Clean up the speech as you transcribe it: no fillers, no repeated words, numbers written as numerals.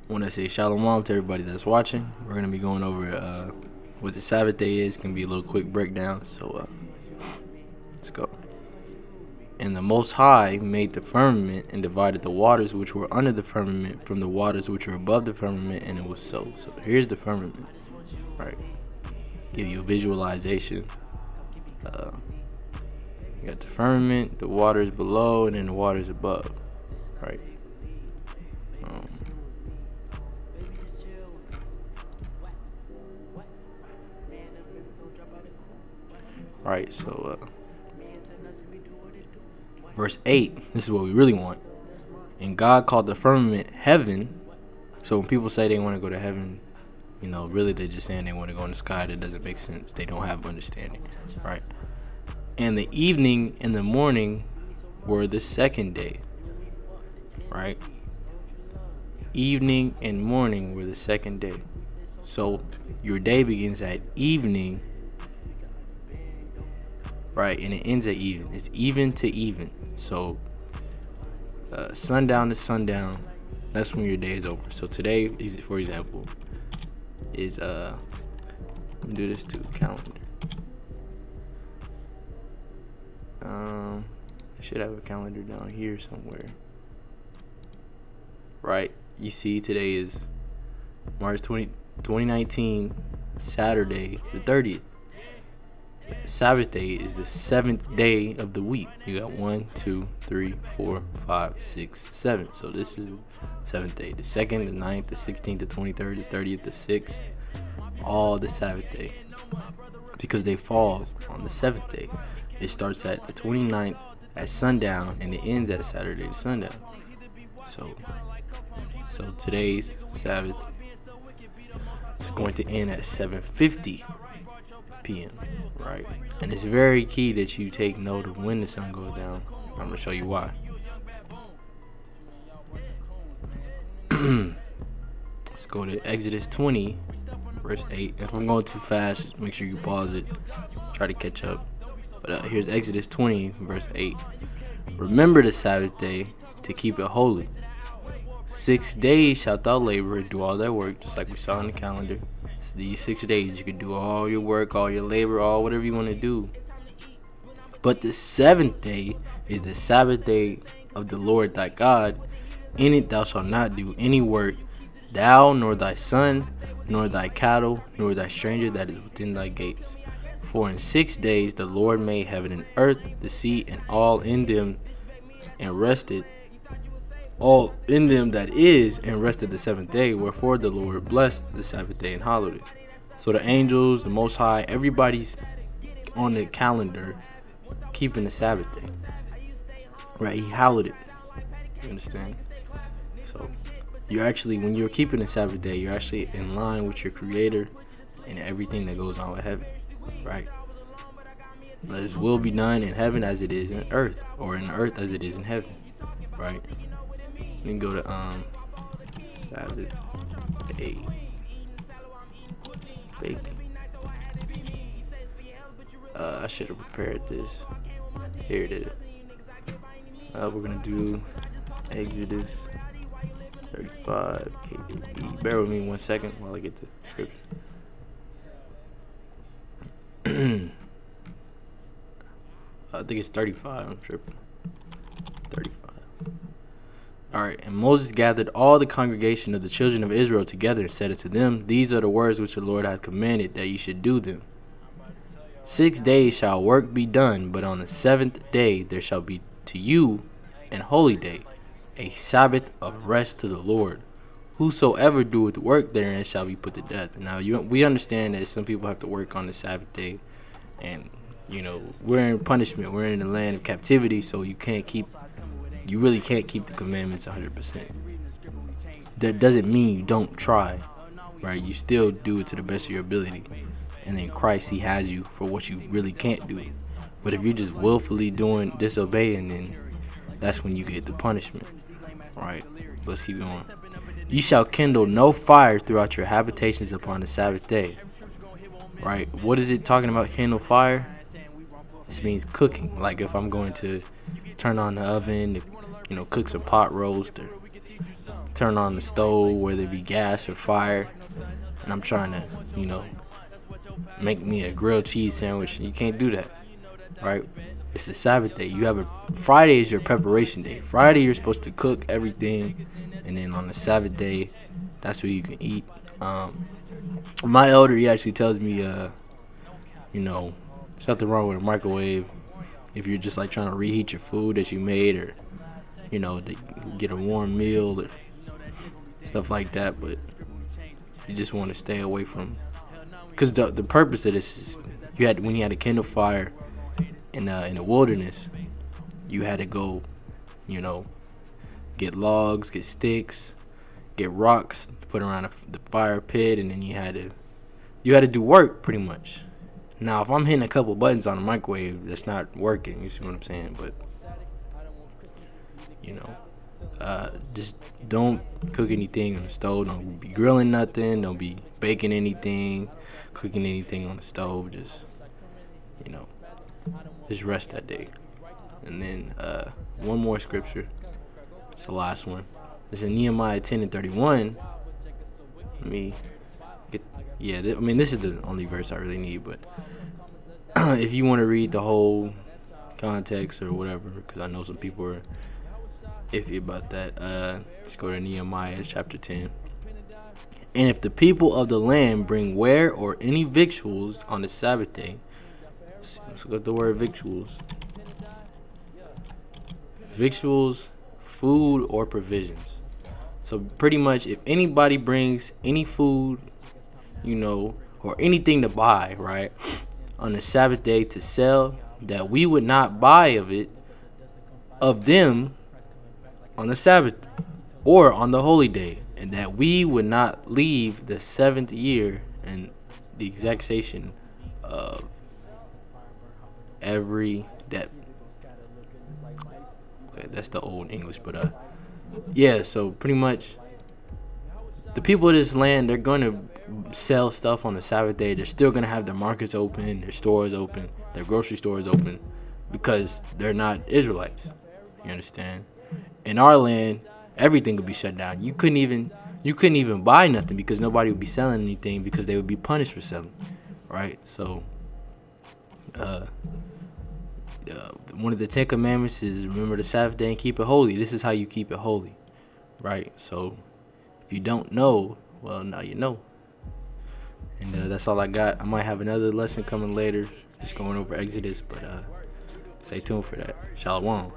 want to say shalom to everybody that's watching. We're going to be going over what the Sabbath day is. It's going to be a little quick breakdown. So let's go. And the Most High made the firmament and divided the waters which were under the firmament from the waters which were above the firmament, and it was so. So here's the firmament, right? Give you a visualization. You got the firmament, the waters below, and then the waters above, right? Right, so verse 8, this is what we really want. And God called the firmament heaven. So when people say they want to go to heaven, really they're just saying they want to go in the sky. That doesn't make sense. They don't have understanding, right? And the evening and the morning were the second day, right? Evening and morning were the second day. So your day begins at evening, right, and it ends at even. It's even to even. So sundown to sundown, that's when your day is over. So today, for example, is let me do this to calendar. I should have a calendar down here somewhere. Right, you see today is March 2019, Saturday the 30th. Sabbath day is the 7th day of the week. You got 1, 2, 3, 4, 5, 6, 7. So this is the 7th day. The 2nd, the 9th, the 16th, the 23rd, the 30th, the 6th, all the Sabbath day, because they fall on the 7th day. It starts at the 29th at sundown and it ends at Saturday to sundown. So today's Sabbath is going to end at 7:50 p.m. right? And it's very key that you take note of when the sun goes down. I'm going to show you why. Let's go to Exodus 20, verse 8. If I'm going too fast, make sure you pause it. Try to catch up. But here's Exodus 20, verse 8. Remember the Sabbath day to keep it holy. 6 days shalt thou labor and do all thy work, just like we saw in the calendar. So these 6 days you can do all your work, all your labor, all whatever you want to do. But the 7th day is the Sabbath day of the Lord thy God. In it thou shalt not do any work, thou, nor thy son, nor thy cattle, nor thy stranger that is within thy gates. For in 6 days the Lord made heaven and earth, the sea, and all in them, and rested all in them that is, and rested the 7th day. Wherefore the Lord blessed the Sabbath day and hallowed it. So the angels, the Most High, everybody's on the calendar keeping the Sabbath day, right? He hallowed it. You understand? So you're actually, when you're keeping the Sabbath day, you're actually in line with your Creator and everything that goes on with heaven, right? Let His will be done in heaven as it is in earth, or in earth as it is in heaven, right? You can go to Sabbath day baking. I should have prepared this. Here it is. We're gonna do Exodus 35 KJV. Bear with me 1 second while I get the scripture. I think it's 35. I'm tripping. 35. Alright, and Moses gathered all the congregation of the children of Israel together and said unto them, These are the words which the Lord hath commanded, that ye should do them. 6 days shall work be done, but on the 7th day there shall be to you an holy day, a Sabbath of rest to the Lord. Whosoever doeth work therein shall be put to death. Now, we understand that some people have to work on the Sabbath day, and we're in punishment. We're in the land of captivity, so you really can't keep the commandments 100%. That doesn't mean you don't try, right? You still do it to the best of your ability. And then Christ, He has you for what you really can't do. But if you're just willfully disobeying, then that's when you get the punishment, right? Let's keep going. Ye shall kindle no fire throughout your habitations upon the Sabbath day, right? What is it talking about, kindle fire? This means cooking. Like if I'm going to turn on the oven to, cook some pot roast or turn on the stove, whether it be gas or fire, and I'm trying to, make me a grilled cheese sandwich. You can't do that, right? It's the Sabbath day. Friday is your preparation day. Friday you're supposed to cook everything, and then on the Sabbath day, that's what you can eat. My elder, he actually tells me, there's nothing wrong with a microwave if you're just like trying to reheat your food that you made, or to get a warm meal or stuff like that. But you just want to stay away from, because the purpose of this is when you had to kindle fire in the wilderness, you had to go, get logs, get sticks, get rocks to put around the fire pit, and then you had to do work pretty much. Now, if I'm hitting a couple buttons on the microwave, that's not working. You see what I'm saying? But just don't cook anything on the stove. Don't be grilling nothing. Don't be baking anything, cooking anything on the stove. Just rest that day. And then one more scripture. It's the last one. It's in Nehemiah 10:31. This is the only verse I really need. But if you want to read the whole context or whatever, because I know some people are iffy about that, let's go to Nehemiah chapter 10. And if the people of the land bring ware or any victuals on the Sabbath day, let's look at the word victuals. Victuals, food or provisions. So pretty much, if anybody brings any food, or anything to buy, right, on the Sabbath day to sell, that we would not buy of them on the Sabbath or on the holy day, and that we would not leave the 7th year and the exaction of every debt. Okay, that's the old English, but so pretty much the people of this land, they're going to sell stuff on the Sabbath day. They're still going to have their markets open, their stores open, their grocery stores open, because they're not Israelites. You understand? In our land, everything would be shut down. You couldn't even buy nothing, because nobody would be selling anything, because they would be punished for selling, right? So one of the 10 commandments is remember the Sabbath day and keep it holy. This is how you keep it holy, right? So if you don't know, well, now you know. And that's all I got. I might have another lesson coming later, just going over Exodus, but stay tuned for that. Shalom.